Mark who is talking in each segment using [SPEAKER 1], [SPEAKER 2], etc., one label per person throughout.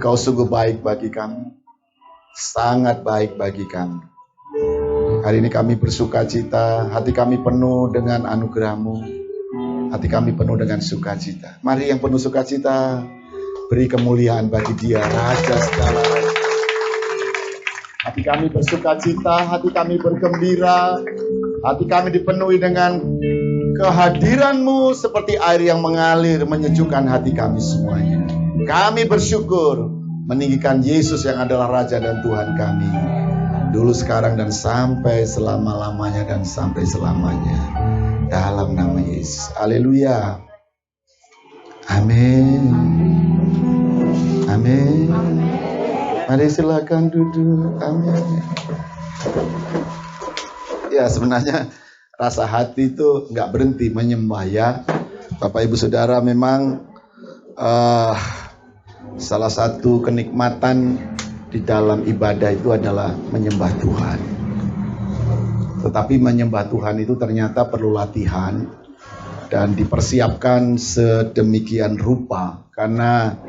[SPEAKER 1] Engkau sungguh baik bagi kami, sangat baik bagi kami. Hari ini kami bersuka cita, hati kami penuh dengan anugerah-Mu, hati kami penuh dengan sukacita. Mari yang penuh sukacita, beri kemuliaan bagi Dia, Raja segala raja. Hati kami bersuka cita, hati kami bergembira, hati kami dipenuhi dengan kehadiran-Mu seperti air yang mengalir, menyejukkan hati kami semuanya. Kami bersyukur meninggikan Yesus yang adalah Raja dan Tuhan kami, dulu, sekarang, dan sampai selama-lamanya dan sampai selamanya. Dalam nama Yesus. Haleluya. Amin. Amin. Mari silakan duduk. Amin. Ya, sebenarnya rasa hati itu nggak berhenti menyembah ya. Bapak Ibu Saudara, memang salah satu kenikmatan di dalam ibadah itu adalah menyembah Tuhan. Tetapi menyembah Tuhan itu ternyata perlu latihan dan dipersiapkan sedemikian rupa, karena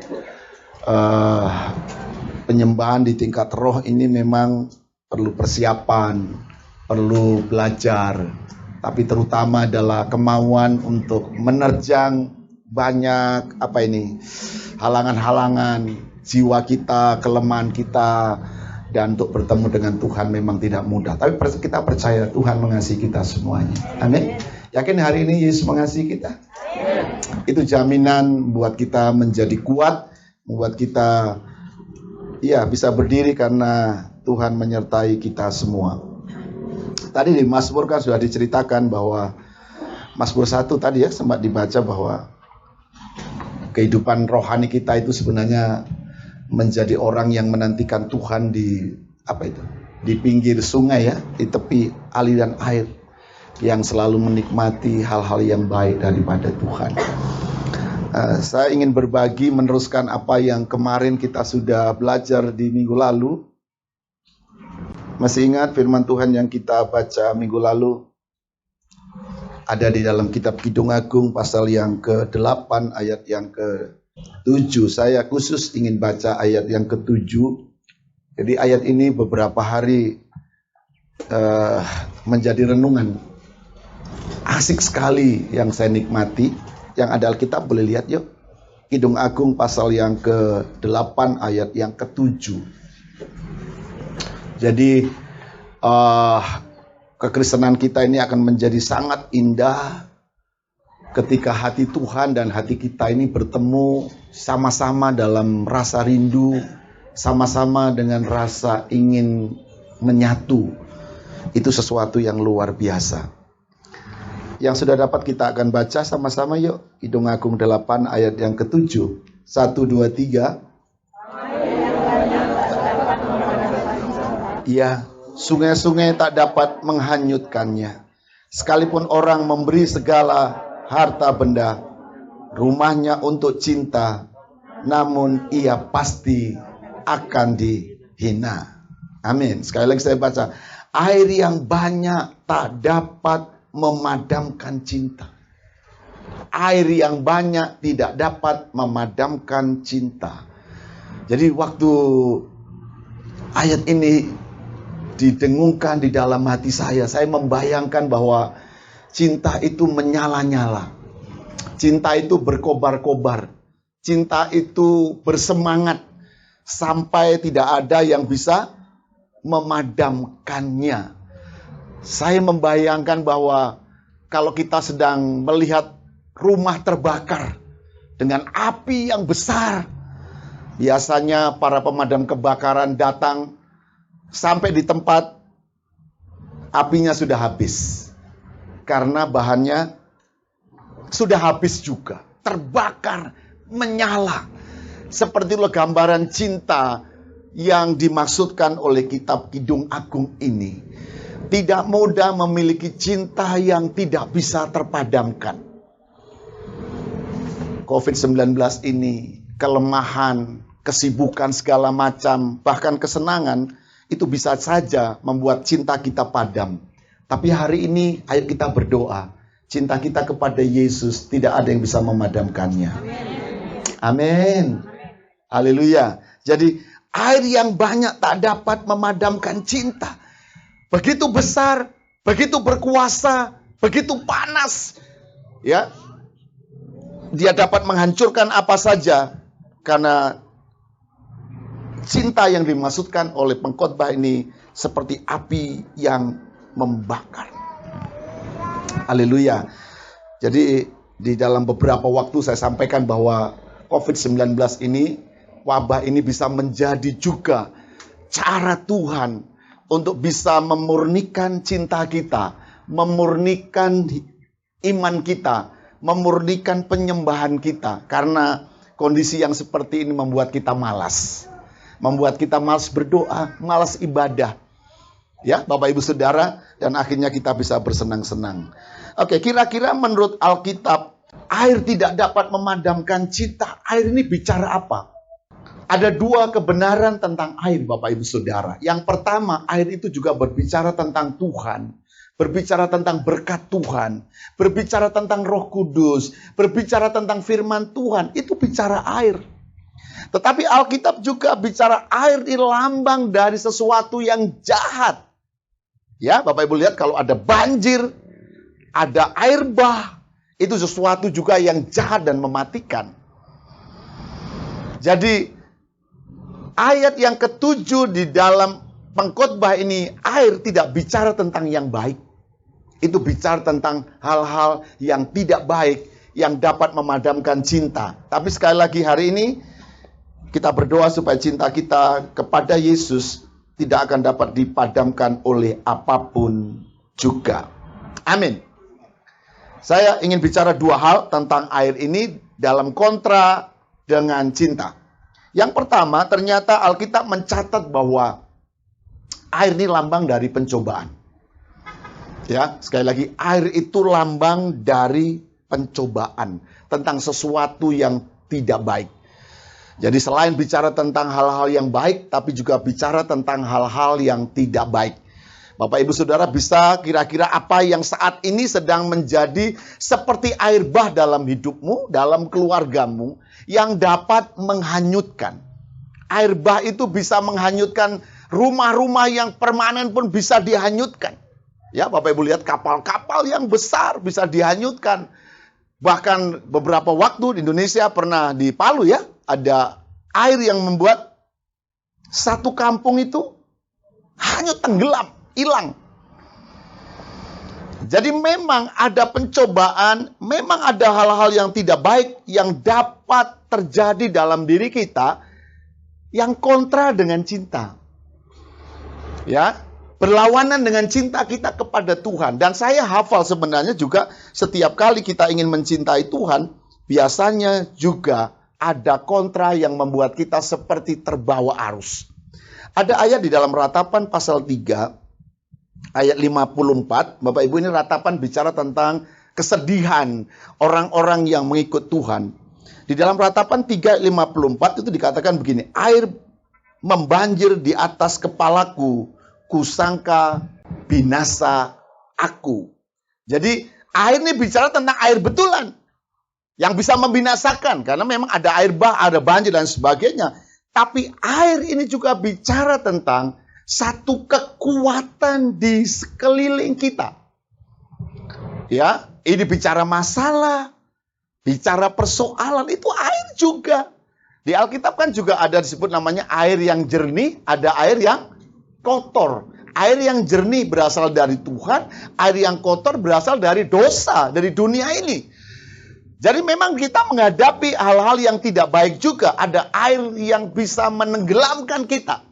[SPEAKER 1] penyembahan di tingkat roh ini memang perlu persiapan, perlu belajar, tapi terutama adalah kemauan untuk menerjang banyak halangan-halangan jiwa kita, kelemahan kita, dan untuk bertemu dengan Tuhan memang tidak mudah. Tapi kita percaya Tuhan mengasihi kita semuanya. Amin. Yakin hari ini Yesus mengasihi kita? Itu jaminan buat kita menjadi kuat, membuat kita bisa berdiri karena Tuhan menyertai kita semua. Tadi di Mazmur kan sudah diceritakan bahwa Mazmur 1 tadi ya sempat dibaca bahwa kehidupan rohani kita itu sebenarnya menjadi orang yang menantikan Tuhan di pinggir sungai ya, di tepi aliran air, yang selalu menikmati hal-hal yang baik daripada Tuhan. Saya ingin berbagi, meneruskan apa yang kemarin kita sudah belajar di minggu lalu. Masih ingat firman Tuhan yang kita baca minggu lalu? Ada di dalam kitab Kidung Agung pasal yang ke-8 ayat yang ke-7. Saya khusus ingin baca ayat yang ke-7. Jadi ayat ini beberapa hari menjadi renungan. Asik sekali yang saya nikmati. Yang ada Alkitab boleh lihat yuk. Kidung Agung pasal yang ke-8 ayat yang ke-7. Jadi kekristenan kita ini akan menjadi sangat indah ketika hati Tuhan dan hati kita ini bertemu sama-sama dalam rasa rindu, sama-sama dengan rasa ingin menyatu. Itu sesuatu yang luar biasa. Yang sudah dapat kita akan baca sama-sama yuk. Kidung Agung 8 ayat yang ke-7. 1, 2, 3. Ya, sungai-sungai tak dapat menghanyutkannya. Sekalipun orang memberi segala harta benda, rumahnya untuk cinta, namun ia pasti akan dihina. Amin. Sekali lagi saya baca. Air yang banyak tak dapat memadamkan cinta. Air yang banyak tidak dapat memadamkan cinta. Jadi waktu ayat ini didengungkan di dalam hati saya membayangkan bahwa cinta itu menyala-nyala. Cinta itu berkobar-kobar. Cinta itu bersemangat sampai tidak ada yang bisa memadamkannya. Saya membayangkan bahwa kalau kita sedang melihat rumah terbakar dengan api yang besar, biasanya para pemadam kebakaran datang sampai di tempat apinya sudah habis. Karena bahannya sudah habis juga. Terbakar, menyala. Seperti gambaran cinta yang dimaksudkan oleh kitab Kidung Agung ini. Tidak mudah memiliki cinta yang tidak bisa terpadamkan. COVID-19 ini, kelemahan, kesibukan segala macam, bahkan kesenangan, itu bisa saja membuat cinta kita padam. Tapi hari ini, ayo kita berdoa. Cinta kita kepada Yesus tidak ada yang bisa memadamkannya. Amin. Haleluya. Jadi air yang banyak tak dapat memadamkan cinta. Begitu besar, begitu berkuasa, begitu panas. Ya. Dia dapat menghancurkan apa saja karena cinta yang dimaksudkan oleh pengkhotbah ini seperti api yang membakar. Haleluya. Jadi di dalam beberapa waktu saya sampaikan bahwa COVID-19 ini, wabah ini bisa menjadi juga cara Tuhan untuk bisa memurnikan cinta kita, memurnikan iman kita, memurnikan penyembahan kita. Karena kondisi yang seperti ini membuat kita malas. Membuat kita malas berdoa, malas ibadah. Ya, Bapak Ibu Saudara, dan akhirnya kita bisa bersenang-senang. Oke, kira-kira menurut Alkitab, air tidak dapat memadamkan cinta. Air ini bicara apa? Ada dua kebenaran tentang air, Bapak Ibu Saudara. Yang pertama, air itu juga berbicara tentang Tuhan. Berbicara tentang berkat Tuhan, berbicara tentang Roh Kudus, berbicara tentang firman Tuhan, itu bicara air. Tetapi Alkitab juga bicara air di lambang dari sesuatu yang jahat. Ya, Bapak Ibu lihat kalau ada banjir, ada air bah, itu sesuatu juga yang jahat dan mematikan. Jadi, ayat yang ketujuh di dalam pengkhotbah ini, air tidak bicara tentang yang baik. Itu bicara tentang hal-hal yang tidak baik, yang dapat memadamkan cinta. Tapi sekali lagi hari ini, kita berdoa supaya cinta kita kepada Yesus tidak akan dapat dipadamkan oleh apapun juga. Amin. Saya ingin bicara dua hal tentang air ini dalam kontra dengan cinta. Yang pertama, ternyata Alkitab mencatat bahwa air ini lambang dari pencobaan. Ya, sekali lagi, air itu lambang dari pencobaan. Tentang sesuatu yang tidak baik. Jadi selain bicara tentang hal-hal yang baik, tapi juga bicara tentang hal-hal yang tidak baik. Bapak Ibu Saudara bisa kira-kira apa yang saat ini sedang menjadi seperti air bah dalam hidupmu, dalam keluargamu, yang dapat menghanyutkan. Air bah itu bisa menghanyutkan rumah-rumah yang permanen pun bisa dihanyutkan. Ya, Bapak Ibu lihat kapal-kapal yang besar bisa dihanyutkan. Bahkan beberapa waktu di Indonesia pernah di Palu ya, ada air yang membuat satu kampung itu hanyut, tenggelam, hilang. Jadi memang ada pencobaan, memang ada hal-hal yang tidak baik yang dapat terjadi dalam diri kita yang kontra dengan cinta. Ya, berlawanan dengan cinta kita kepada Tuhan. Dan saya hafal sebenarnya juga setiap kali kita ingin mencintai Tuhan, biasanya juga ada kontra yang membuat kita seperti terbawa arus. Ada ayat di dalam Ratapan pasal 3, ayat 54. Bapak Ibu, ini Ratapan bicara tentang kesedihan orang-orang yang mengikut Tuhan. Di dalam Ratapan 3, ayat 54 itu dikatakan begini, air membanjir di atas kepalaku, kusangka binasa aku. Jadi air ini bicara tentang air betulan yang bisa membinasakan karena memang ada air bah, ada banjir dan sebagainya. Tapi air ini juga bicara tentang satu kekuatan di sekeliling kita. Ya, ini bicara masalah, bicara persoalan, itu air juga. Di Alkitab kan juga ada disebut namanya air yang jernih, ada air yang kotor. Air yang jernih berasal dari Tuhan, air yang kotor berasal dari dosa, dari dunia ini. Jadi memang kita menghadapi hal-hal yang tidak baik juga. Ada air yang bisa menenggelamkan kita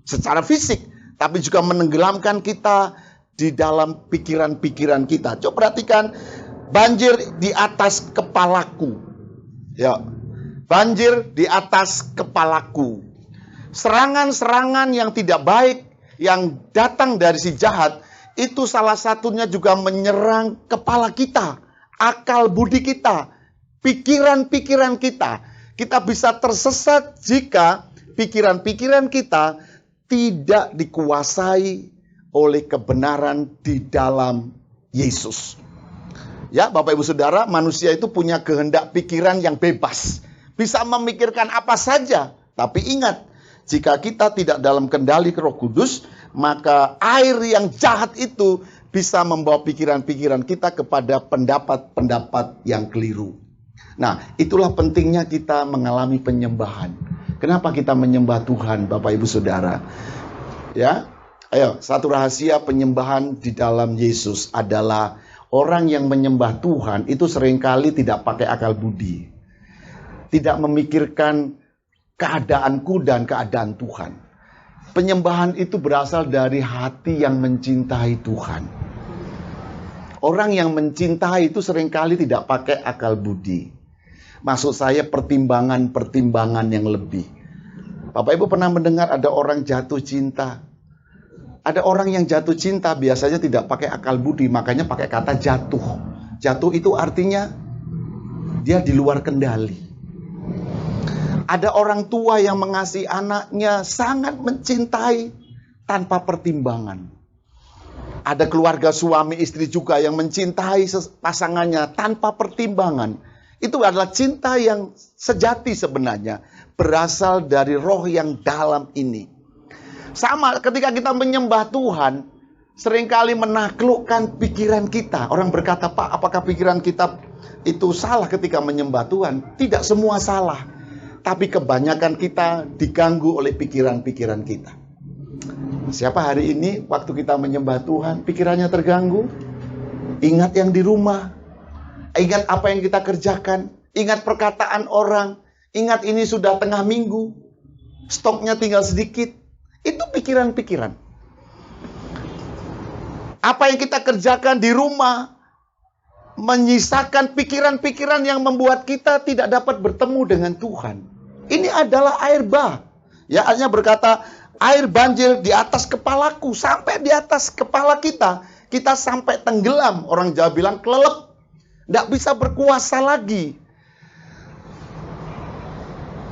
[SPEAKER 1] secara fisik, tapi juga menenggelamkan kita di dalam pikiran-pikiran kita. Coba perhatikan, banjir di atas kepalaku. Ya, banjir di atas kepalaku. Serangan-serangan yang tidak baik yang datang dari si jahat, itu salah satunya juga menyerang kepala kita, akal budi kita, pikiran-pikiran kita. Kita bisa tersesat jika pikiran-pikiran kita tidak dikuasai oleh kebenaran di dalam Yesus. Ya, Bapak Ibu Saudara, manusia itu punya kehendak pikiran yang bebas. Bisa memikirkan apa saja. Tapi ingat, Jika kita tidak dalam kendali Roh Kudus, maka air yang jahat itu bisa membawa pikiran-pikiran kita kepada pendapat-pendapat yang keliru. Nah, itulah pentingnya kita mengalami penyembahan. Kenapa kita menyembah Tuhan, Bapak Ibu Saudara? Ya, ayo, satu rahasia penyembahan di dalam Yesus adalah orang yang menyembah Tuhan itu seringkali tidak pakai akal budi. Tidak memikirkan keadaanku dan keadaan Tuhan. Penyembahan itu berasal dari hati yang mencintai Tuhan. Orang yang mencintai itu seringkali tidak pakai akal budi. Maksud saya pertimbangan-pertimbangan yang lebih. Bapak Ibu pernah mendengar ada orang jatuh cinta? Ada orang yang jatuh cinta biasanya tidak pakai akal budi, makanya pakai kata jatuh. Jatuh itu artinya dia di luar kendali. Ada orang tua yang mengasihi anaknya, sangat mencintai tanpa pertimbangan. Ada keluarga suami istri juga yang mencintai pasangannya tanpa pertimbangan. Itu adalah cinta yang sejati sebenarnya, berasal dari roh yang dalam ini. Sama ketika kita menyembah Tuhan, seringkali menaklukkan pikiran kita. Orang berkata, Pak, apakah pikiran kita itu salah ketika menyembah Tuhan? Tidak semua salah. Tapi kebanyakan kita diganggu oleh pikiran-pikiran kita. Siapa hari ini waktu kita menyembah Tuhan, pikirannya terganggu? Ingat yang di rumah. Ingat apa yang kita kerjakan. Ingat perkataan orang. Ingat ini sudah tengah minggu. Stoknya tinggal sedikit. Itu pikiran-pikiran. Apa yang kita kerjakan di rumah menyisakan pikiran-pikiran yang membuat kita tidak dapat bertemu dengan Tuhan. Ini adalah air bah. Ya, artinya berkata, air banjir di atas kepalaku, sampai di atas kepala kita. Kita sampai tenggelam. Orang Jawa bilang kelelep. Tidak bisa berkuasa lagi.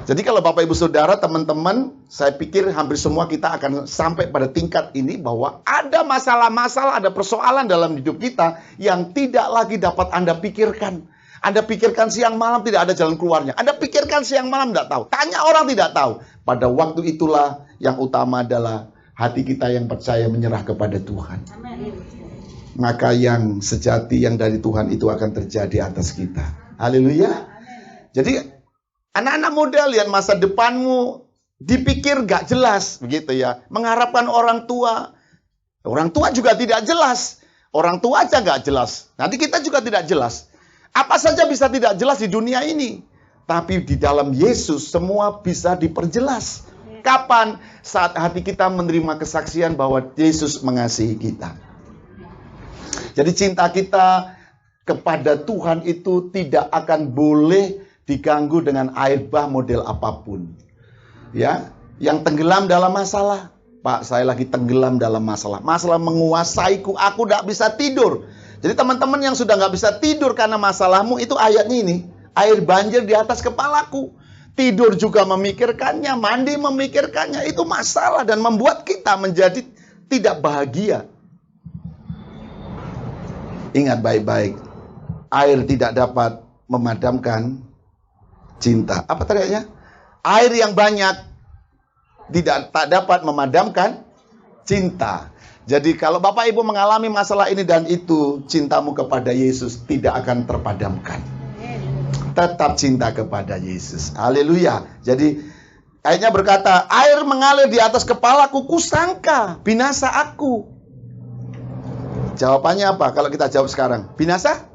[SPEAKER 1] Jadi kalau Bapak Ibu Saudara, teman-teman, saya pikir hampir semua kita akan sampai pada tingkat ini bahwa ada masalah-masalah, ada persoalan dalam hidup kita yang tidak lagi dapat Anda pikirkan. Anda pikirkan siang malam tidak ada jalan keluarnya. Anda pikirkan siang malam tidak tahu. Tanya orang tidak tahu. Pada waktu itulah yang utama adalah hati kita yang percaya menyerah kepada Tuhan. Maka yang sejati yang dari Tuhan itu akan terjadi atas kita. Haleluya. Jadi anak-anak muda, lihat masa depanmu dipikir gak jelas, begitu ya. Mengharapkan orang tua juga tidak jelas. Orang tua aja gak jelas. Nanti kita juga tidak jelas. Apa saja bisa tidak jelas di dunia ini. Tapi di dalam Yesus semua bisa diperjelas. Kapan? Saat hati kita menerima kesaksian bahwa Yesus mengasihi kita. Jadi cinta kita kepada Tuhan itu tidak akan boleh diganggu dengan air bah model apapun. Ya, yang tenggelam dalam masalah. Pak, saya lagi tenggelam dalam masalah. Masalah menguasaiku, aku tidak bisa tidur. Jadi teman-teman yang sudah nggak bisa tidur karena masalahmu, itu ayatnya ini. Air banjir di atas kepalaku. Tidur juga memikirkannya, mandi memikirkannya. Itu masalah dan membuat kita menjadi tidak bahagia. Ingat baik-baik. Air tidak dapat memadamkan cinta. Apa teriaknya? Air yang banyak tak dapat memadamkan cinta. Jadi kalau Bapak Ibu mengalami masalah ini dan itu, cintamu kepada Yesus tidak akan terpadamkan. Tetap cinta kepada Yesus. Haleluya. Jadi ayatnya berkata, air mengalir di atas kepalaku, kusangka binasa aku. Jawabannya apa kalau kita jawab sekarang? Binasa?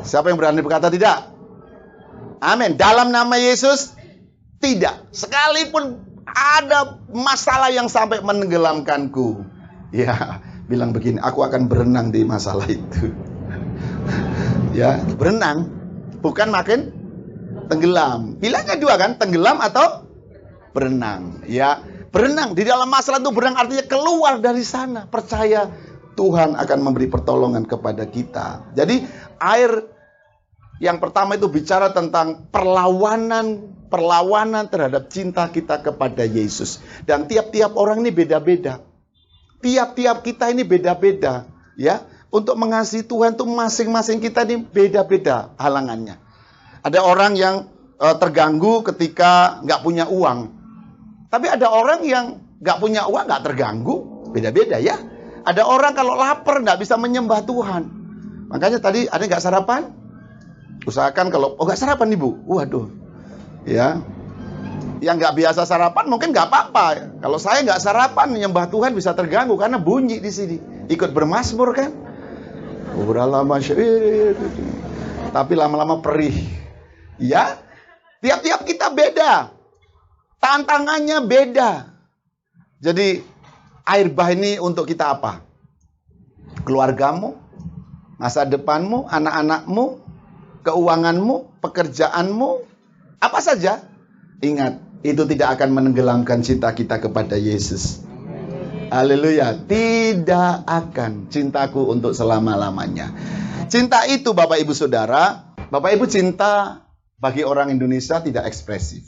[SPEAKER 1] Siapa yang berani berkata tidak? Amin. Dalam nama Yesus, tidak. Sekalipun ada masalah yang sampai menenggelamkanku, ya, bilang begini, aku akan berenang di masalah itu. Ya, berenang, bukan makin tenggelam. Pilihannya dua kan, tenggelam atau berenang. Ya, berenang di dalam masalah itu, berenang artinya keluar dari sana. Percaya Tuhan akan memberi pertolongan kepada kita. Jadi air yang pertama itu bicara tentang perlawanan terhadap cinta kita kepada Yesus. Dan tiap-tiap orang ini beda-beda. Tiap-tiap kita ini beda-beda, ya. Untuk mengasihi Tuhan itu masing-masing kita ini beda-beda halangannya. Ada orang yang terganggu ketika nggak punya uang. Tapi ada orang yang nggak punya uang, nggak terganggu. Beda-beda ya. Ada orang kalau lapar nggak bisa menyembah Tuhan. Makanya tadi ada nggak sarapan? Usahakan kalau, nggak sarapan Ibu. Waduh. Ya. Yang nggak biasa sarapan mungkin nggak apa-apa. Kalau saya nggak sarapan, menyembah Tuhan bisa terganggu karena bunyi di sini. Ikut bermazmur kan? Tapi lama-lama perih. Ya. Tiap-tiap kita beda. Tantangannya beda. Jadi air bah ini untuk kita apa? Keluargamu, masa depanmu, anak-anakmu, keuanganmu, pekerjaanmu, apa saja. Ingat, itu tidak akan menenggelamkan cinta kita kepada Yesus. Haleluya. Tidak akan. Cintaku untuk selama-lamanya. Cinta itu Bapak Ibu Saudara, Bapak Ibu, cinta bagi orang Indonesia tidak ekspresif.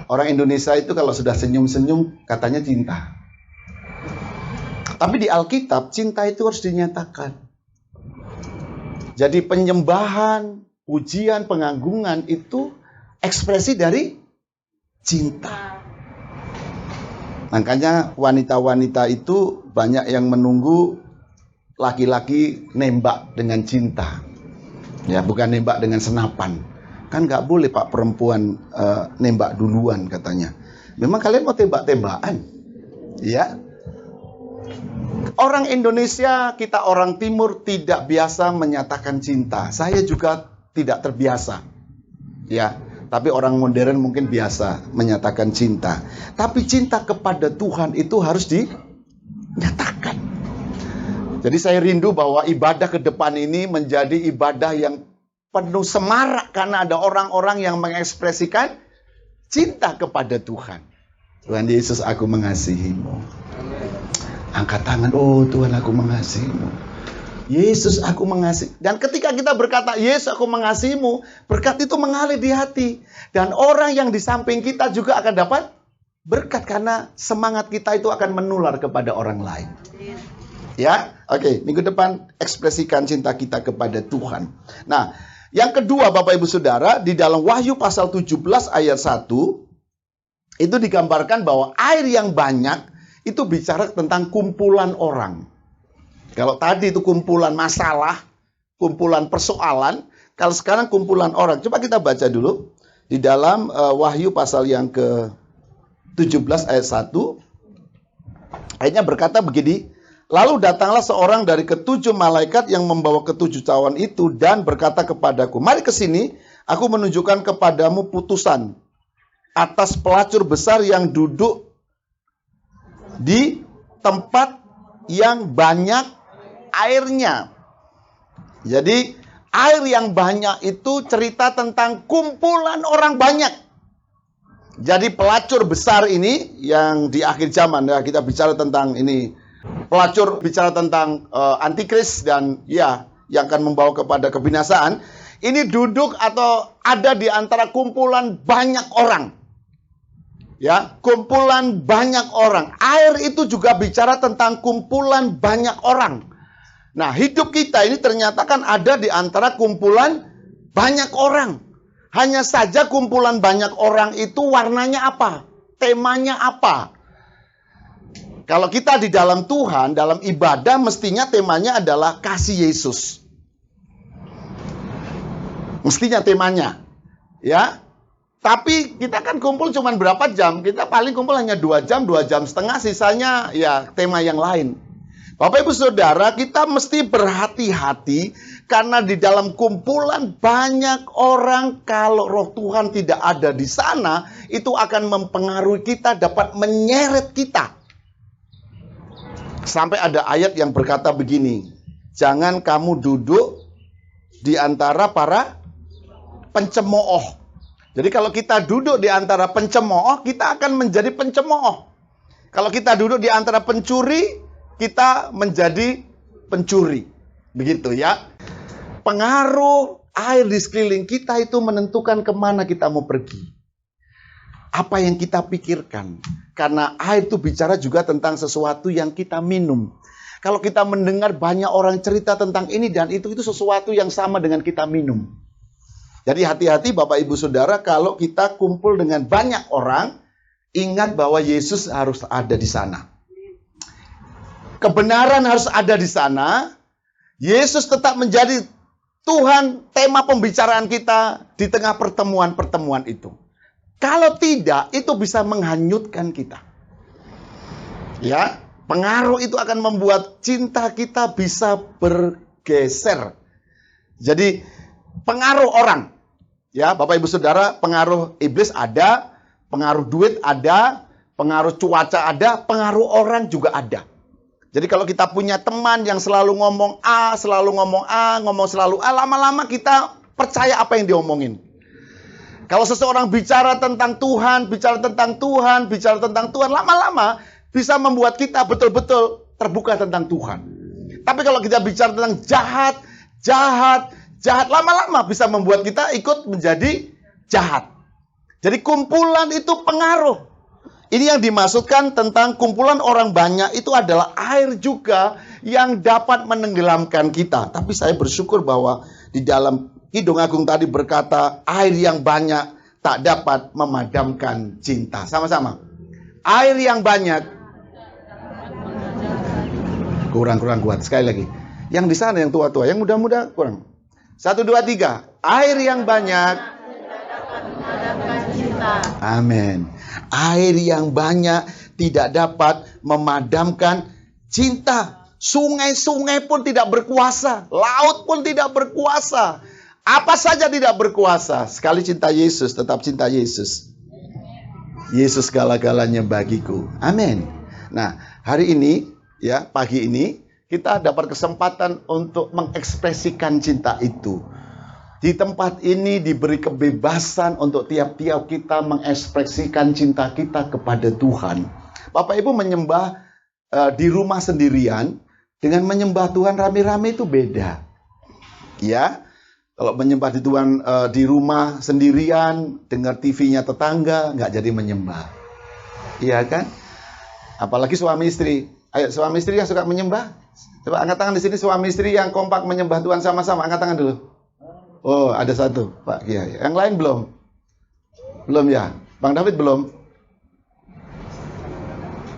[SPEAKER 1] Orang Indonesia itu kalau sudah senyum-senyum katanya cinta. Tapi di Alkitab cinta itu harus dinyatakan. Jadi penyembahan, pujian, pengagungan itu ekspresi dari cinta. Makanya wanita-wanita itu banyak yang menunggu laki-laki nembak dengan cinta. Ya, bukan nembak dengan senapan. Kan nggak boleh Pak perempuan nembak duluan katanya. Memang kalian mau tembak-tembakan? Ya. Orang Indonesia, kita orang Timur tidak biasa menyatakan cinta. Saya juga tidak terbiasa. Ya. Tapi orang modern mungkin biasa menyatakan cinta. Tapi cinta kepada Tuhan itu harus dinyatakan. Jadi saya rindu bahwa ibadah ke depan ini menjadi ibadah yang penuh semarak karena ada orang-orang yang mengekspresikan cinta kepada Tuhan. Tuhan Yesus, aku mengasihimu. Angkat tangan, oh Tuhan, aku mengasihimu. Yesus, aku mengasihi. Dan ketika kita berkata, Yesus, aku mengasihimu, berkat itu mengalir di hati. Dan orang yang di samping kita juga akan dapat berkat karena semangat kita itu akan menular kepada orang lain. Ya, oke. Minggu depan ekspresikan cinta kita kepada Tuhan. Nah, yang kedua Bapak Ibu Saudara, di dalam Wahyu pasal 17 ayat 1, itu digambarkan bahwa air yang banyak itu bicara tentang kumpulan orang. Kalau tadi itu kumpulan masalah, kumpulan persoalan, kalau sekarang kumpulan orang. Coba kita baca dulu di dalam Wahyu pasal yang ke-17 ayat 1. Ayatnya berkata begini, lalu datanglah seorang dari ketujuh malaikat yang membawa ketujuh cawan itu dan berkata kepadaku, mari ke sini, aku menunjukkan kepadamu putusan atas pelacur besar yang duduk di tempat yang banyak airnya. Jadi air yang banyak itu cerita tentang kumpulan orang banyak. Jadi pelacur besar ini yang di akhir zaman, ya kita bicara tentang ini. Pelacur bicara tentang antikris dan ya yang akan membawa kepada kebinasaan. Ini duduk atau ada di antara kumpulan banyak orang. Ya, kumpulan banyak orang. Air itu juga bicara tentang kumpulan banyak orang. Nah, hidup kita ini ternyata kan ada di antara kumpulan banyak orang. Hanya saja kumpulan banyak orang itu warnanya apa? Temanya apa? Kalau kita di dalam Tuhan, dalam ibadah mestinya temanya adalah kasih Yesus. Mestinya temanya. Ya. Tapi kita kan kumpul cuma berapa jam? Kita paling kumpul hanya 2 jam, 2 jam setengah, sisanya ya tema yang lain. Bapak Ibu Saudara, kita mesti berhati-hati karena di dalam kumpulan banyak orang, kalau roh Tuhan tidak ada di sana, itu akan mempengaruhi kita, dapat menyeret kita. Sampai ada ayat yang berkata begini, jangan kamu duduk di antara para pencemooh. Jadi kalau kita duduk di antara pencemooh, kita akan menjadi pencemooh. Kalau kita duduk di antara pencuri, kita menjadi pencuri. Begitu ya. Pengaruh air di sekeliling kita itu menentukan kemana kita mau pergi. Apa yang kita pikirkan. Karena air itu bicara juga tentang sesuatu yang kita minum. Kalau kita mendengar banyak orang cerita tentang ini dan itu sesuatu yang sama dengan kita minum. Jadi hati-hati Bapak Ibu Saudara kalau kita kumpul dengan banyak orang, ingat bahwa Yesus harus ada di sana. Kebenaran harus ada di sana. Yesus tetap menjadi Tuhan, tema pembicaraan kita di tengah pertemuan-pertemuan itu. Kalau tidak, itu bisa menghanyutkan kita. Ya, pengaruh itu akan membuat cinta kita bisa bergeser. Jadi, pengaruh orang. Ya, Bapak Ibu Saudara, pengaruh iblis ada, pengaruh duit ada, pengaruh cuaca ada, pengaruh orang juga ada. Jadi kalau kita punya teman yang selalu ngomong A, ngomong selalu A, lama-lama kita percaya apa yang diomongin. Kalau seseorang bicara tentang Tuhan, lama-lama bisa membuat kita betul-betul terbuka tentang Tuhan. Tapi kalau kita bicara tentang jahat, lama-lama bisa membuat kita ikut menjadi jahat. Jadi kumpulan itu pengaruh. Ini yang dimaksudkan tentang kumpulan orang banyak itu adalah air juga yang dapat menenggelamkan kita. Tapi saya bersyukur bahwa di dalam Kidung Agung tadi berkata, air yang banyak tak dapat memadamkan cinta. Sama-sama. Air yang banyak. Kurang kuat. Sekali lagi. Yang di sana yang tua-tua, yang muda-muda kurang. 1, 2, 3. Air yang banyak. Amin. Air yang banyak tidak dapat memadamkan cinta. Sungai-sungai pun tidak berkuasa. Laut pun tidak berkuasa. Apa saja tidak berkuasa. Sekali cinta Yesus, tetap cinta Yesus. Yesus segala-galanya bagiku. Amin. Nah, hari ini, ya, pagi ini, kita dapat kesempatan untuk mengekspresikan cinta itu. Di tempat ini diberi kebebasan untuk tiap-tiap kita mengekspresikan cinta kita kepada Tuhan. Bapak Ibu menyembah di rumah sendirian dengan menyembah Tuhan rame-rame itu beda. Ya, kalau menyembah di Tuhan di rumah sendirian, dengar TV-nya tetangga, nggak jadi menyembah. Iya kan? Apalagi suami istri. Ayo, suami istri yang suka menyembah. Coba angkat tangan di sini suami istri yang kompak menyembah Tuhan sama-sama. Angkat tangan dulu. Oh, ada satu, Pak Kiai. Yang lain belum? Belum ya? Bang David belum?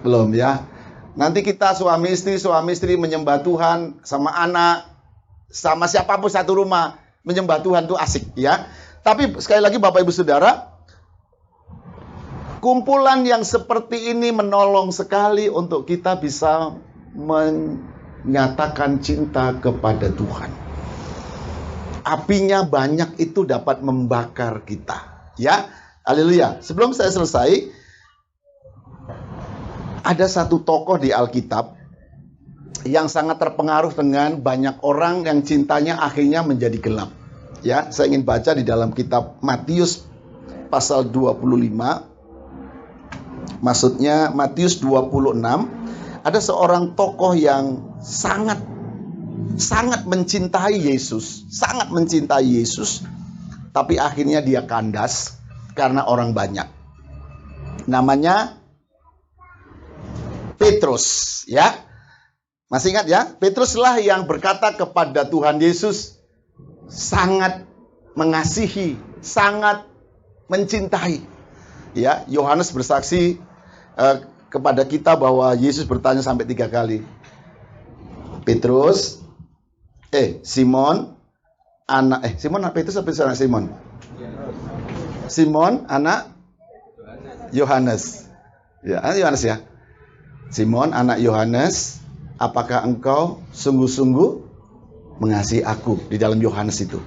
[SPEAKER 1] Belum ya? Nanti kita suami istri menyembah Tuhan sama anak, sama siapapun satu rumah menyembah Tuhan itu asik ya. Tapi sekali lagi Bapak Ibu Saudara, kumpulan yang seperti ini menolong sekali untuk kita bisa menyatakan cinta kepada Tuhan. Apinya banyak itu dapat membakar kita. Ya, haleluya. Sebelum saya selesai, ada satu tokoh di Alkitab yang sangat terpengaruh dengan banyak orang yang cintanya akhirnya menjadi gelap. Ya, saya ingin baca di dalam kitab Matius pasal 25. Maksudnya Matius 26, ada seorang tokoh yang sangat mencintai Yesus, tapi akhirnya dia kandas karena orang banyak. Namanya Petrus, ya. Masih ingat ya? Petruslah yang berkata kepada Tuhan Yesus, sangat mengasihi, sangat mencintai. Ya, Yohanes bersaksi kepada kita bahwa Yesus bertanya sampai 3 kali. Simon Petrus apa anak Simon? Simon anak Yohanes. Ya, anak Yohanes ya. Simon anak Yohanes, apakah engkau sungguh-sungguh mengasihi aku? Di dalam Yohanes itu.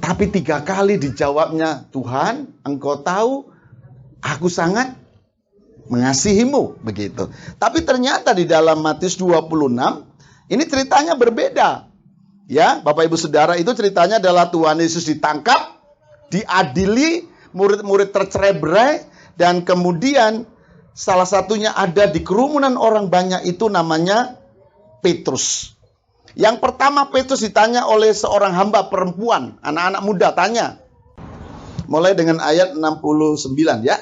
[SPEAKER 1] Tapi 3 kali dijawabnya, Tuhan, engkau tahu aku sangat mengasihimu, begitu. Tapi ternyata di dalam Matius 26 ini ceritanya berbeda. Ya, Bapak Ibu Saudara, itu ceritanya adalah Tuhan Yesus ditangkap, diadili, murid-murid tercerai-berai, dan kemudian salah satunya ada di kerumunan orang banyak itu namanya Petrus. Yang pertama Petrus ditanya oleh seorang hamba perempuan, anak-anak muda tanya. Mulai dengan ayat 69 ya.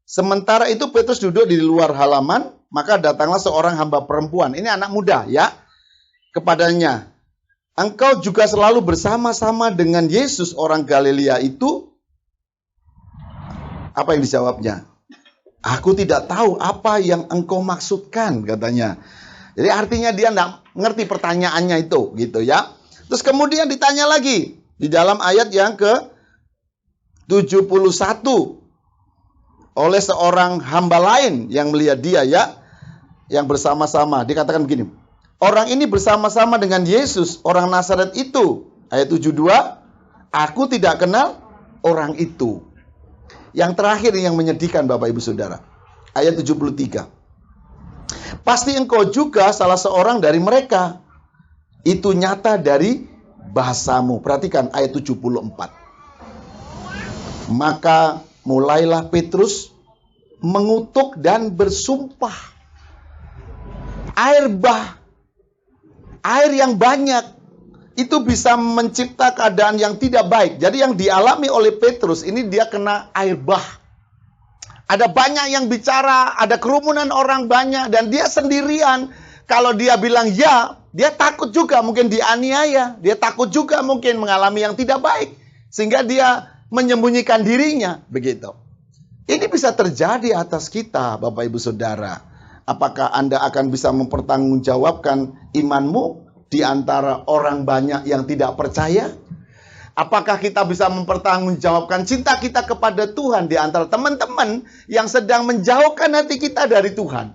[SPEAKER 1] Sementara itu Petrus duduk di luar halaman, maka datanglah seorang hamba perempuan. Ini anak muda ya. Kepadanya, engkau juga selalu bersama-sama dengan Yesus orang Galilea itu? Apa yang dijawabnya? Aku tidak tahu apa yang engkau maksudkan, katanya. Jadi artinya dia tidak mengerti pertanyaannya itu, gitu ya. Terus kemudian ditanya lagi di dalam ayat yang ke-71 oleh seorang hamba lain yang melihat dia, ya, yang bersama-sama. Dikatakan begini, orang ini bersama-sama dengan Yesus, orang Nazaret itu. Ayat 72, aku tidak kenal orang itu. Yang terakhir yang menyedihkan Bapak Ibu Saudara. Ayat 73. Pasti engkau juga salah seorang dari mereka. Itu nyata dari bahasamu. Perhatikan ayat 74. Maka mulailah Petrus mengutuk dan bersumpah. Air yang banyak itu bisa mencipta keadaan yang tidak baik. Jadi yang dialami oleh Petrus ini dia kena air bah. Ada banyak yang bicara, ada kerumunan orang banyak, dan dia sendirian. Kalau dia bilang ya, dia takut juga mungkin dianiaya. Dia takut juga mungkin mengalami yang tidak baik. Sehingga dia menyembunyikan dirinya. Begitu. Ini bisa terjadi atas kita, Bapak Ibu Saudara. Apakah Anda akan bisa mempertanggungjawabkan imanmu di antara orang banyak yang tidak percaya? Apakah kita bisa mempertanggungjawabkan cinta kita kepada Tuhan di antara teman-teman yang sedang menjauhkan hati kita dari Tuhan?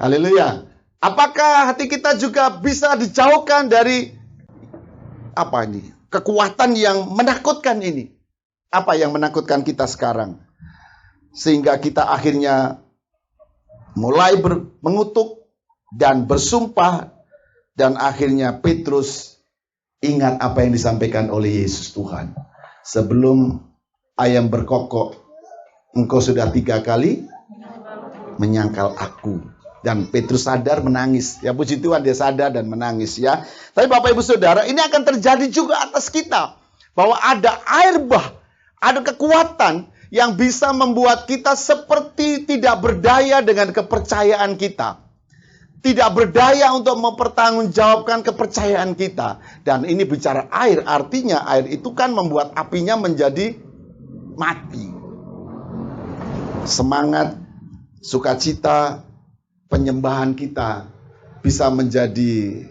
[SPEAKER 1] Haleluya. Apakah hati kita juga bisa dijauhkan dari kekuatan yang menakutkan ini? Apa yang menakutkan kita sekarang? Sehingga kita akhirnya mulai mengutuk dan bersumpah. Dan akhirnya Petrus ingat apa yang disampaikan oleh Yesus Tuhan. Sebelum ayam berkokok, engkau sudah 3 kali menyangkal aku. Dan Petrus sadar, menangis. Ya puji Tuhan, dia sadar dan menangis, ya. Tapi Bapak Ibu Saudara, ini akan terjadi juga atas kita. Bahwa ada air bah, ada kekuatan yang bisa membuat kita seperti tidak berdaya dengan kepercayaan kita. Tidak berdaya untuk mempertanggungjawabkan kepercayaan kita. Dan ini bicara air, artinya air itu kan membuat apinya menjadi mati. Semangat, sukacita, penyembahan kita bisa menjadi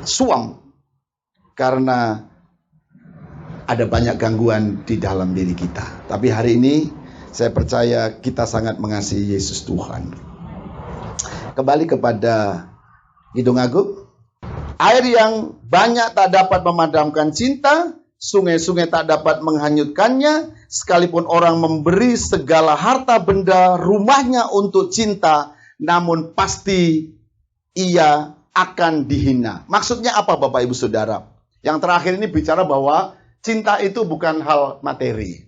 [SPEAKER 1] suam. Karena ada banyak gangguan di dalam diri kita. Tapi hari ini saya percaya kita sangat mengasihi Yesus Tuhan. Kembali kepada Kidung Agung. Air yang banyak tak dapat memadamkan cinta, sungai-sungai tak dapat menghanyutkannya, sekalipun orang memberi segala harta benda rumahnya untuk cinta, namun pasti ia akan dihina. Maksudnya apa Bapak Ibu Saudara? Yang terakhir ini bicara bahwa cinta itu bukan hal materi.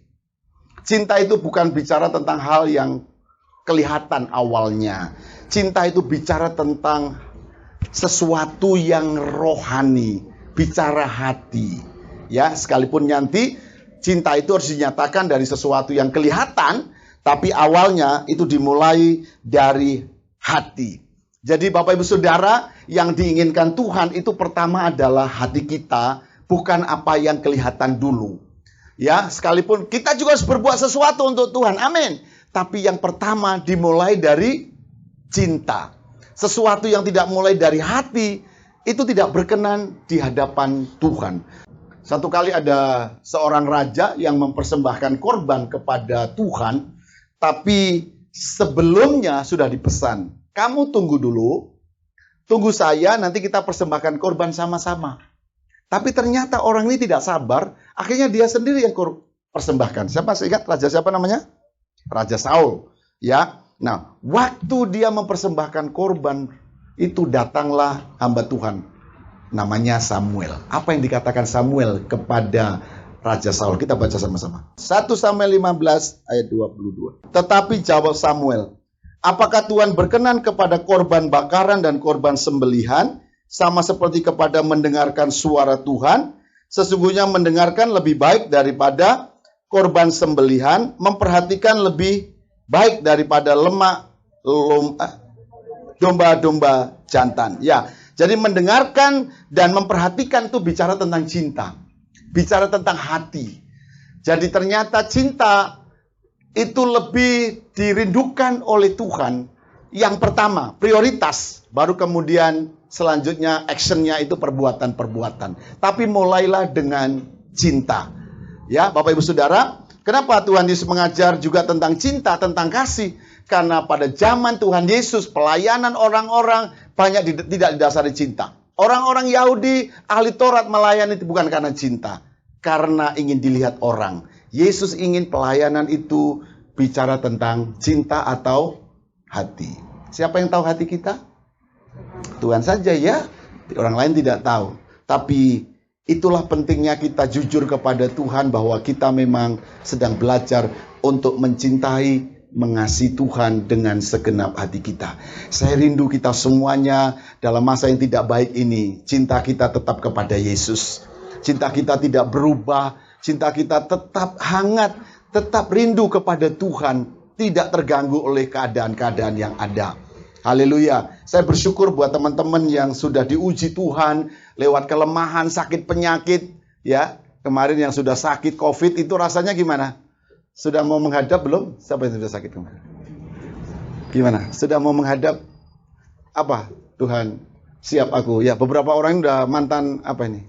[SPEAKER 1] Cinta itu bukan bicara tentang hal yang kelihatan awalnya. Cinta itu bicara tentang sesuatu yang rohani, bicara hati. Ya, sekalipun nanti cinta itu harus dinyatakan dari sesuatu yang kelihatan, tapi awalnya itu dimulai dari hati. Jadi Bapak Ibu Saudara, yang diinginkan Tuhan itu pertama adalah hati kita, bukan apa yang kelihatan dulu. Ya, sekalipun kita juga harus berbuat sesuatu untuk Tuhan. Amin. Tapi yang pertama dimulai dari cinta. Sesuatu yang tidak mulai dari hati itu tidak berkenan di hadapan Tuhan. Satu kali ada seorang raja yang mempersembahkan korban kepada Tuhan, tapi sebelumnya sudah dipesan, kamu tunggu dulu, tunggu saya, nanti kita persembahkan korban sama-sama. Tapi ternyata orang ini tidak sabar, akhirnya dia sendiri yang persembahkan. Siapa sih ingat raja siapa namanya? Raja Saul. Ya. Nah, waktu dia mempersembahkan korban, itu datanglah hamba Tuhan. Namanya Samuel. Apa yang dikatakan Samuel kepada Raja Saul? Kita baca sama-sama. 1 Samuel 15 ayat 22. Tetapi jawab Samuel, apakah Tuhan berkenan kepada korban bakaran dan korban sembelihan, sama seperti kepada mendengarkan suara Tuhan? Sesungguhnya mendengarkan lebih baik daripada korban sembelihan, memperhatikan lebih baik daripada lemak domba-domba jantan. Ya, jadi mendengarkan dan memperhatikan itu bicara tentang cinta, bicara tentang hati. Jadi ternyata cinta itu lebih dirindukan oleh Tuhan. Yang pertama, prioritas. Baru kemudian selanjutnya actionnya itu perbuatan-perbuatan. Tapi mulailah dengan cinta. Ya, Bapak Ibu Saudara, kenapa Tuhan Yesus mengajar juga tentang cinta, tentang kasih? Karena pada zaman Tuhan Yesus, pelayanan orang-orang banyak tidak didasari cinta. Orang-orang Yahudi, ahli Taurat melayani itu bukan karena cinta. Karena ingin dilihat orang. Yesus ingin pelayanan itu bicara tentang cinta atau hati. Siapa yang tahu hati kita? Tuhan saja ya. Orang lain tidak tahu. Tapi itulah pentingnya kita jujur kepada Tuhan bahwa kita memang sedang belajar untuk mencintai, mengasihi Tuhan dengan segenap hati kita. Saya rindu kita semuanya dalam masa yang tidak baik ini, cinta kita tetap kepada Yesus. Cinta kita tidak berubah, cinta kita tetap hangat, tetap rindu kepada Tuhan, tidak terganggu oleh keadaan-keadaan yang ada. Haleluya. Saya bersyukur buat teman-teman yang sudah diuji Tuhan lewat kelemahan, sakit penyakit, ya. Kemarin yang sudah sakit COVID itu rasanya gimana? Sudah mau menghadap belum? Siapa yang sudah sakit kemarin? Gimana? Sudah mau menghadap apa? Tuhan, siap aku. Ya, beberapa orang udah mantan apa ini?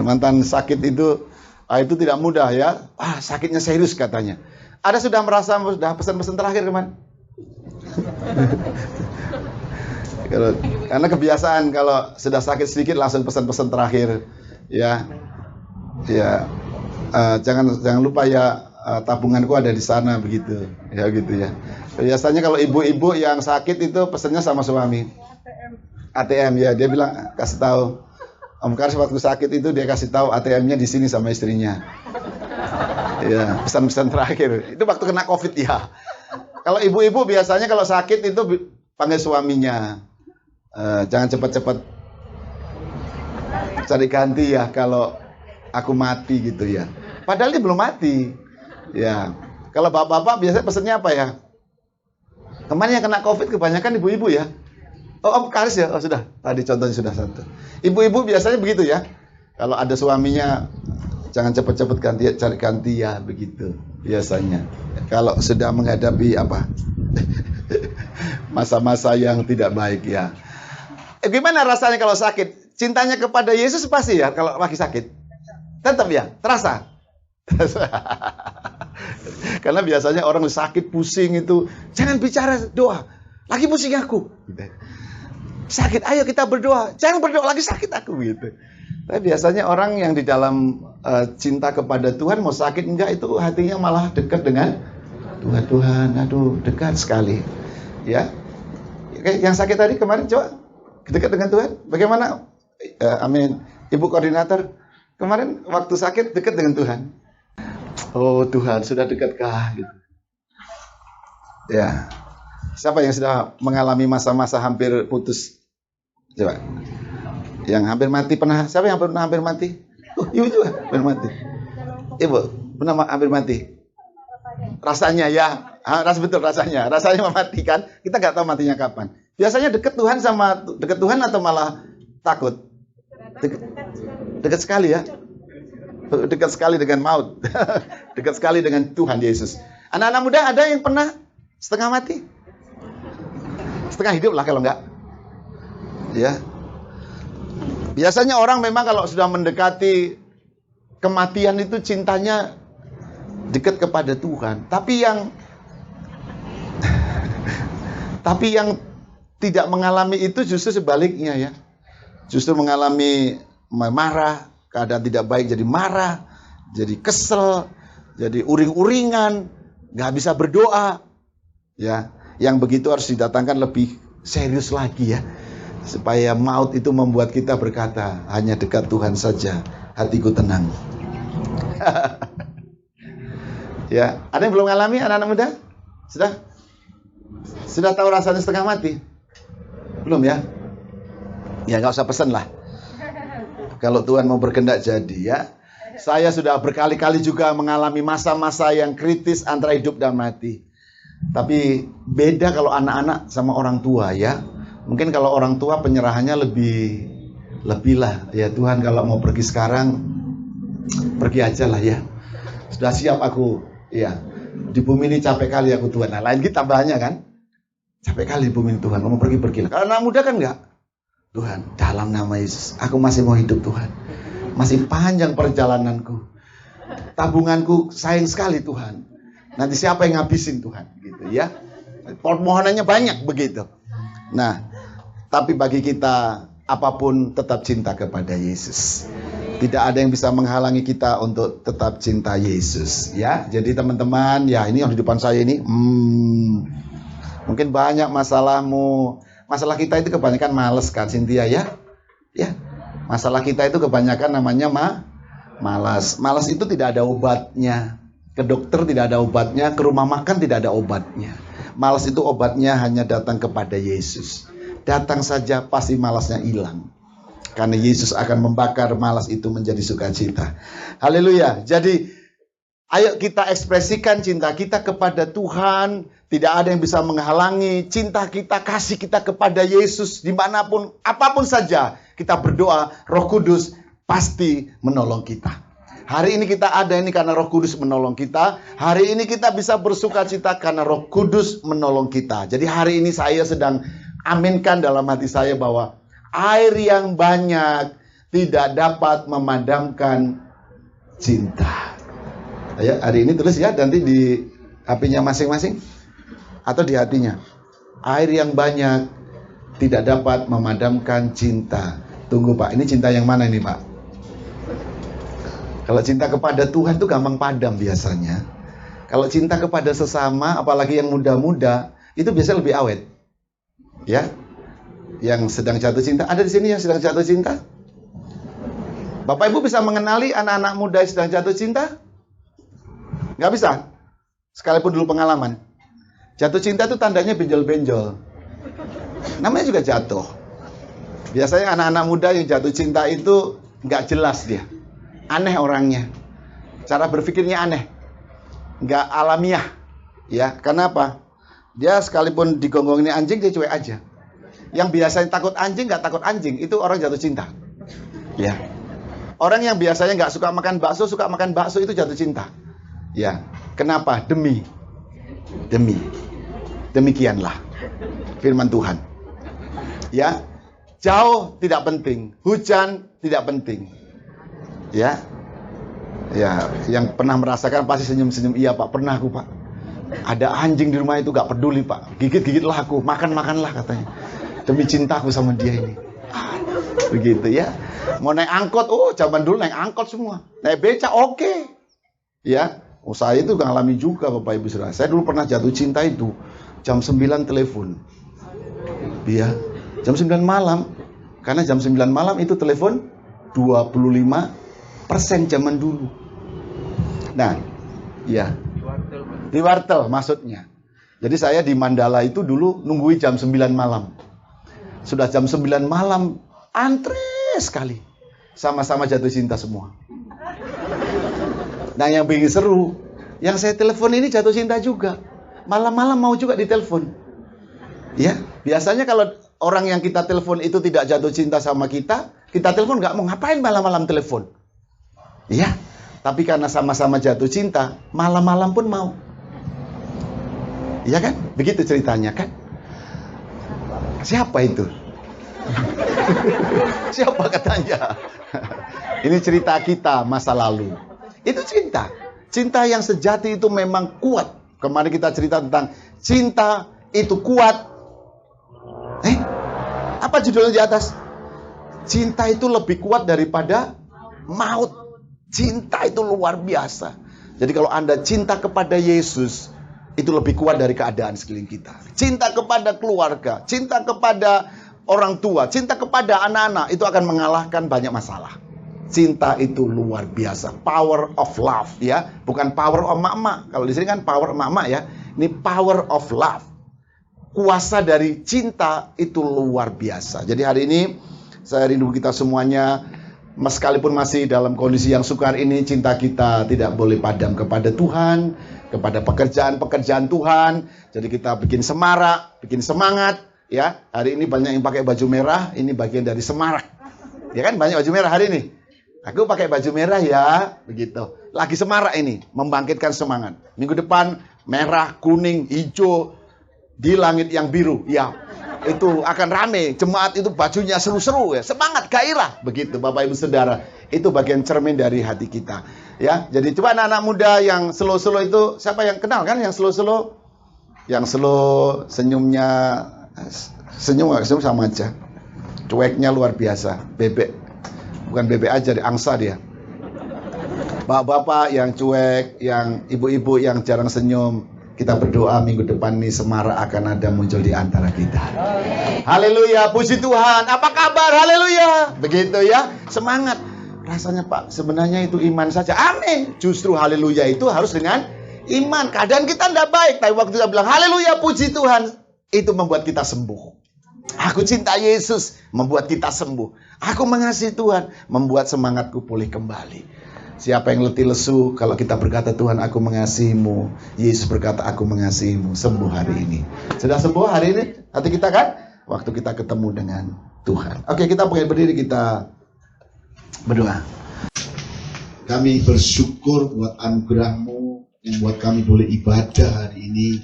[SPEAKER 1] Mantan sakit itu tidak mudah ya. Sakitnya serius katanya. Ada sudah merasa sudah pesan-pesan terakhir kemarin? Karena kebiasaan kalau sudah sakit sedikit langsung pesan-pesan terakhir, ya. Jangan lupa ya, tabunganku ada di sana begitu, ya gitu ya. Biasanya kalau ibu-ibu yang sakit itu pesannya sama suami. ATM ya, dia bilang kasih tahu. Om Karis waktu sakit itu dia kasih tahu ATM-nya di sini sama istrinya. Ya, pesan-pesan terakhir. Itu waktu kena COVID ya. Kalau ibu-ibu biasanya kalau sakit itu panggil suaminya. Jangan cepat-cepat cari ganti ya kalau aku mati gitu ya. Padahal dia belum mati. Ya. Kalau bapak-bapak biasanya pesannya apa ya? Kemarin yang kena COVID kebanyakan ibu-ibu ya. Oh, Om Karis ya? Oh, sudah. Tadi contohnya sudah satu. Ibu-ibu biasanya begitu ya. Kalau ada suaminya, jangan cepat-cepat cari ganti ya, begitu biasanya. Kalau sudah menghadapi apa? Masa-masa yang tidak baik ya. Gimana rasanya kalau sakit? Cintanya kepada Yesus pasti ya kalau lagi sakit. Tetap ya, terasa. Karena biasanya orang sakit, pusing itu, jangan bicara doa. Lagi pusing aku. Sakit, ayo kita berdoa. Jangan berdoa, lagi sakit aku gitu. Tapi biasanya orang yang di dalam cinta kepada Tuhan mau sakit enggak itu hatinya malah dekat dengan Tuhan. Tuhan, aduh dekat sekali. Ya. Oke, yang sakit tadi kemarin coba dekat dengan Tuhan. Bagaimana? Amin. Ibu koordinator kemarin waktu sakit dekat dengan Tuhan. Oh Tuhan, sudah dekatkah? Gitu. Ya. Siapa yang sudah mengalami masa-masa hampir putus? Coba. Yang hampir mati pernah? Siapa yang pernah hampir mati? Ibu juga hampir mati. Ibu pernah hampir mati? Rasanya ya, betul rasanya. Rasanya mematikan. Kita nggak tahu matinya kapan. Biasanya dekat Tuhan atau malah takut? Dekat sekali ya. Dekat sekali dengan maut. Dekat sekali dengan Tuhan Yesus. Anak-anak muda ada yang pernah setengah mati? Setengah hidup lah kalau enggak. Ya. Biasanya orang memang kalau sudah mendekati kematian itu cintanya dekat kepada Tuhan. Tapi yang tidak mengalami itu justru sebaliknya ya. Justru mengalami marah, keadaan tidak baik jadi marah, jadi kesel, jadi uring-uringan, nggak bisa berdoa. Ya, yang begitu harus didatangkan lebih serius lagi ya. Supaya maut itu membuat kita berkata, hanya dekat Tuhan saja, hatiku tenang. Ya, ada yang belum mengalami anak-anak muda? Sudah tahu rasanya setengah mati? Belum ya? Ya nggak usah pesan lah. Kalau Tuhan mau berkehendak jadi ya. Saya sudah berkali-kali juga mengalami masa-masa yang kritis antara hidup dan mati. Tapi beda kalau anak-anak sama orang tua ya. Mungkin kalau orang tua penyerahannya lebih lah. Ya Tuhan kalau mau pergi sekarang, Pergi aja lah ya. Sudah siap aku, ya. Di bumi ini capek kali aku Tuhan. Nah, lain kita tambahnya kan. Capek kali di bumi ini Tuhan, kamu pergilah. Kalau anak muda kan enggak. Tuhan, dalam nama Yesus, aku masih mau hidup Tuhan. Masih panjang perjalananku. Tabunganku sayang sekali Tuhan. Nanti siapa yang ngabisin Tuhan, gitu ya. Permohonannya banyak begitu. Nah, tapi bagi kita apapun tetap cinta kepada Yesus. Tidak ada yang bisa menghalangi kita untuk tetap cinta Yesus, ya. Jadi teman-teman, ya ini yang di depan saya ini, mungkin banyak masalahmu. Masalah kita itu kebanyakan males kan, Cynthia ya? Ya. Masalah kita itu kebanyakan namanya malas. Malas itu tidak ada obatnya. Ke dokter tidak ada obatnya, ke rumah makan tidak ada obatnya. Malas itu obatnya hanya datang kepada Yesus. Datang saja pasti malasnya hilang. Karena Yesus akan membakar malas itu menjadi sukacita. Haleluya. Jadi ayo kita ekspresikan cinta kita kepada Tuhan. Tidak ada yang bisa menghalangi cinta kita, kasih kita kepada Yesus. Dimanapun, apapun saja kita berdoa, Roh Kudus pasti menolong kita. Hari ini kita ada ini karena Roh Kudus menolong kita. Hari ini kita bisa bersukacita karena Roh Kudus menolong kita. Jadi hari ini saya sedang aminkan dalam hati saya bahwa air yang banyak tidak dapat memadamkan cinta. Ayo hari ini tulis ya, nanti di HP-nya masing-masing atau di hatinya. Air yang banyak tidak dapat memadamkan cinta. Tunggu Pak, ini cinta yang mana ini Pak? Kalau cinta kepada Tuhan itu gampang padam biasanya. Kalau cinta kepada sesama, apalagi yang muda-muda, itu biasanya lebih awet. Ya, yang sedang jatuh cinta, ada di sini yang sedang jatuh cinta? Bapak Ibu bisa mengenali anak-anak muda yang sedang jatuh cinta? Nggak bisa? Sekalipun dulu pengalaman. Jatuh cinta itu tandanya benjol-benjol. Namanya juga jatuh. Biasanya anak-anak muda yang jatuh cinta itu nggak jelas dia. Aneh orangnya. Cara berpikirnya aneh. Nggak alamiah. Ya, kenapa? Dia sekalipun digonggongin anjing, dia cuek aja. Yang biasanya takut anjing, nggak takut anjing. Itu orang jatuh cinta. Ya. Orang yang biasanya nggak suka makan bakso, suka makan bakso, itu jatuh cinta. Ya. Kenapa? Demi. Demikianlah firman Tuhan. Ya. Jauh tidak penting. Hujan tidak penting. Ya. Ya. Yang pernah merasakan pasti senyum-senyum. Iya Pak, pernah aku Pak. Ada anjing di rumah itu gak peduli Pak. Gigit-gigitlah aku, makan-makanlah katanya. Demi cintaku sama dia ini. Begitu ya. Mau naik angkot, zaman dulu naik angkot semua. Naik beca, oke. Ya, saya itu ngalami juga Bapak Ibu Saudara. Saya dulu pernah jatuh cinta itu. Jam 9 telepon. Iya, jam 9 malam. Karena jam 9 malam itu telepon 25% zaman dulu. Nah, ya. Di wartel maksudnya. Jadi saya di Mandala itu dulu nungguin jam 9 malam. Sudah jam 9 malam, antre sekali. Sama-sama jatuh cinta semua. Nah yang bikin seru, yang saya telepon ini jatuh cinta juga. Malam-malam mau juga ditelepon. Ya, biasanya kalau orang yang kita telepon itu tidak jatuh cinta sama kita telepon nggak mau, ngapain malam-malam telepon. Ya, tapi karena sama-sama jatuh cinta, malam-malam pun mau. Iya kan? Begitu ceritanya kan? Siapa itu? Siapa katanya? Ini cerita kita masa lalu. Itu cinta. Cinta yang sejati itu memang kuat. Kemarin kita cerita tentang cinta itu kuat. Apa judulnya di atas? Cinta itu lebih kuat daripada maut. Cinta itu luar biasa. Jadi kalau Anda cinta kepada Yesus, itu lebih kuat dari keadaan sekeliling kita. Cinta kepada keluarga, cinta kepada orang tua, cinta kepada anak-anak, itu akan mengalahkan banyak masalah. Cinta itu luar biasa. Power of love, ya. Bukan power of emak-emak. Kalau di sini kan power emak-emak, ya. Ini power of love. Kuasa dari cinta itu luar biasa. Jadi hari ini, saya rindu kita semuanya, meskipun masih dalam kondisi yang sukar ini, cinta kita tidak boleh padam kepada Tuhan, kepada pekerjaan-pekerjaan Tuhan. Jadi kita bikin semarak, bikin semangat, ya. Hari ini banyak yang pakai baju merah, ini bagian dari semarak. Ya kan, banyak baju merah hari ini. Aku pakai baju merah ya, begitu. Lagi semarak ini, membangkitkan semangat. Minggu depan merah, kuning, hijau, di langit yang biru. Ya, itu akan rame. Jemaat itu bajunya seru-seru ya, semangat, gairah. Begitu Bapak Ibu Saudara. Itu bagian cermin dari hati kita. Ya, jadi coba anak-anak muda yang slow-slow itu, siapa yang kenal kan yang slow-slow? Yang slow, senyumnya senyum sama aja. Cueknya luar biasa, bebek. Bukan bebek aja, angsa dia. Bapak-bapak yang cuek, yang ibu-ibu yang jarang senyum, kita berdoa minggu depan nih semarak akan ada muncul di antara kita. Haleluya, puji Tuhan. Apa kabar? Haleluya. Begitu ya, semangat. Rasanya Pak, sebenarnya itu iman saja. Amin. Justru haleluya itu harus dengan iman. Keadaan kita tidak baik, tapi waktu kita bilang haleluya, puji Tuhan, itu membuat kita sembuh. Aku cinta Yesus, membuat kita sembuh. Aku mengasihi Tuhan, membuat semangatku pulih kembali. Siapa yang letih lesu, kalau kita berkata Tuhan aku mengasihimu, Yesus berkata aku mengasihimu, sembuh hari ini. Sudah sembuh hari ini hati kita kan? Waktu kita ketemu dengan Tuhan. Oke, kita pakai berdiri, kita berdoa. Kami bersyukur buat anugerah-Mu yang buat kami boleh ibadah hari ini.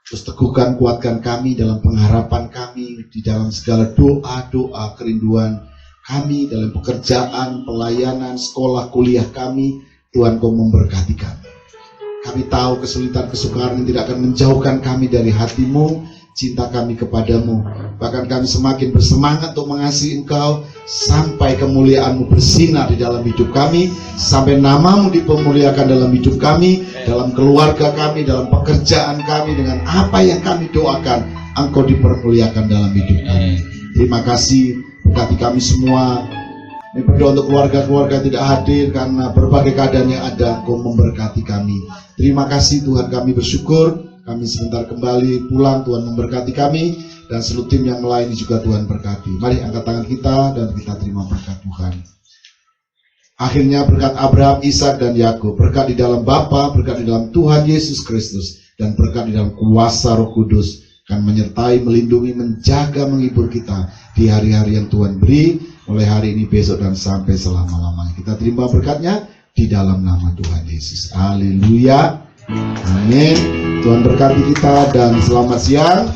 [SPEAKER 1] Terus teguhkan, kuatkan kami dalam pengharapan kami, di dalam segala doa-doa kerinduan kami, dalam pekerjaan, pelayanan, sekolah, kuliah kami. Tuhan, Kau memberkati kami. Kami tahu kesulitan, kesukaran yang tidak akan menjauhkan kami dari hati-Mu, cinta kami kepadamu. Bahkan kami semakin bersemangat untuk mengasihi Engkau, sampai kemuliaan-Mu bersinar di dalam hidup kami, sampai nama-Mu dipemuliakan dalam hidup kami, dalam keluarga kami, dalam pekerjaan kami, dengan apa yang kami doakan, Engkau dipermuliakan dalam hidup kami. Terima kasih, berkati kami semua. Kami berdoa untuk keluarga-keluarga tidak hadir karena berbagai keadaan yang ada, Engkau memberkati kami. Terima kasih Tuhan, kami bersyukur. Kami sebentar kembali pulang, Tuhan memberkati kami, dan seluruh tim yang melayani juga Tuhan berkati. Mari angkat tangan kita dan kita terima berkat Tuhan. Akhirnya berkat Abraham, Ishak dan Yakub, berkat di dalam Bapa, berkat di dalam Tuhan Yesus Kristus, dan berkat di dalam kuasa Roh Kudus akan menyertai, melindungi, menjaga, menghibur kita di hari-hari yang Tuhan beri, mulai hari ini, besok, dan sampai selama-lamanya. Kita terima berkatnya di dalam nama Tuhan Yesus. Haleluya. Amin. Tuhan berkati kita dan selamat siang.